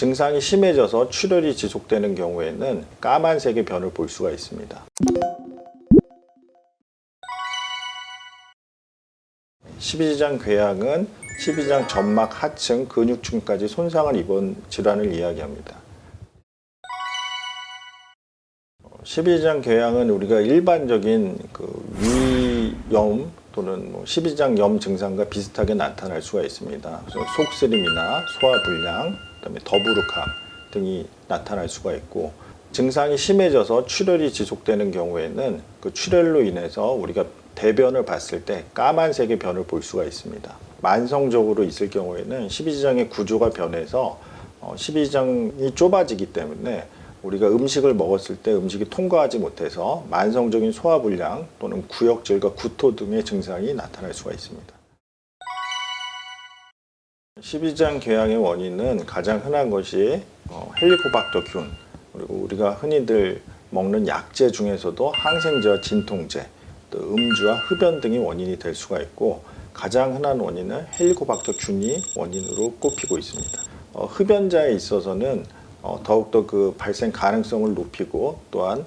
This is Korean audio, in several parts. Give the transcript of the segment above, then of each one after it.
증상이 심해져서 출혈이 지속되는 경우에는 까만색의 변을 볼 수가 있습니다. 십이지장 궤양은 십이지장 점막 하층 근육층까지 손상을 입은 질환을 이야기합니다. 십이지장 궤양은 우리가 일반적인 위염 또는 십이지장 염 증상과 비슷하게 나타날 수가 있습니다. 그래서 속쓰림이나 소화불량, 그다음에 더부룩함 등이 나타날 수가 있고, 증상이 심해져서 출혈이 지속되는 경우에는 그 출혈로 인해서 우리가 대변을 봤을 때 까만색의 변을 볼 수가 있습니다. 만성적으로 있을 경우에는 십이지장의 구조가 변해서 십이지장이 좁아지기 때문에 우리가 음식을 먹었을 때 음식이 통과하지 못해서 만성적인 소화불량 또는 구역질과 구토 등의 증상이 나타날 수가 있습니다. 십이지장 궤양의 원인은 가장 흔한 것이 헬리코박터균, 그리고 우리가 흔히들 먹는 약재 중에서도 항생제와 진통제, 또 음주와 흡연 등이 원인이 될 수가 있고, 가장 흔한 원인은 헬리코박터균이 원인으로 꼽히고 있습니다. 흡연자에 있어서는 더욱더 그 발생 가능성을 높이고, 또한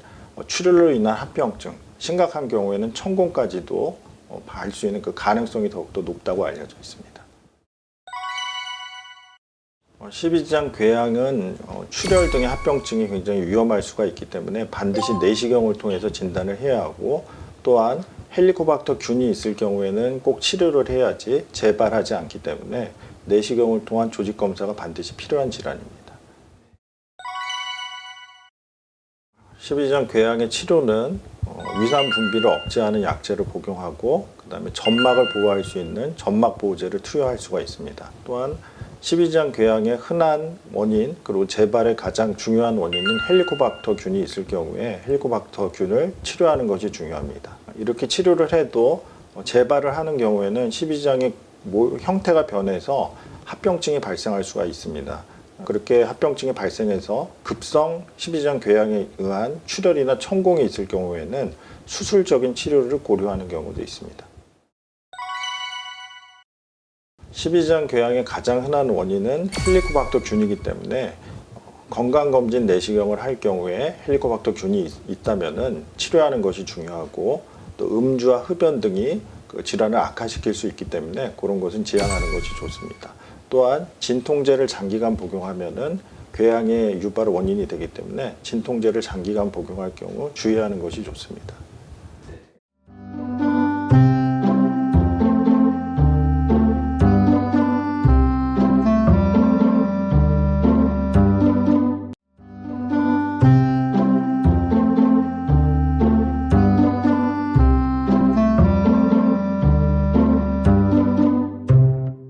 출혈로 인한 합병증, 심각한 경우에는 천공까지도 할 수 있는 그 가능성이 더욱더 높다고 알려져 있습니다. 십이지장 궤양은 출혈 등의 합병증이 굉장히 위험할 수가 있기 때문에 반드시 내시경을 통해서 진단을 해야 하고, 또한 헬리코박터균이 있을 경우에는 꼭 치료를 해야지 재발하지 않기 때문에 내시경을 통한 조직 검사가 반드시 필요한 질환입니다. 십이지장 궤양의 치료는 위산 분비를 억제하는 약제를 복용하고, 그 다음에 점막을 보호할 수 있는 점막 보호제를 투여할 수가 있습니다. 또한 십이지장 궤양의 흔한 원인, 그리고 재발의 가장 중요한 원인인 헬리코박터균이 있을 경우에 헬리코박터균을 치료하는 것이 중요합니다. 이렇게 치료를 해도 재발을 하는 경우에는 십이지장의 형태가 변해서 합병증이 발생할 수가 있습니다. 그렇게 합병증이 발생해서 급성 십이지장 궤양에 의한 출혈이나 천공이 있을 경우에는 수술적인 치료를 고려하는 경우도 있습니다. 십이지장 궤양의 가장 흔한 원인은 헬리코박터균이기 때문에 건강검진 내시경을 할 경우에 헬리코박터균이 있다면 치료하는 것이 중요하고, 또 음주와 흡연 등이 그 질환을 악화시킬 수 있기 때문에 그런 것은 지양하는 것이 좋습니다. 또한 진통제를 장기간 복용하면은 궤양의 유발 원인이 되기 때문에 진통제를 장기간 복용할 경우 주의하는 것이 좋습니다.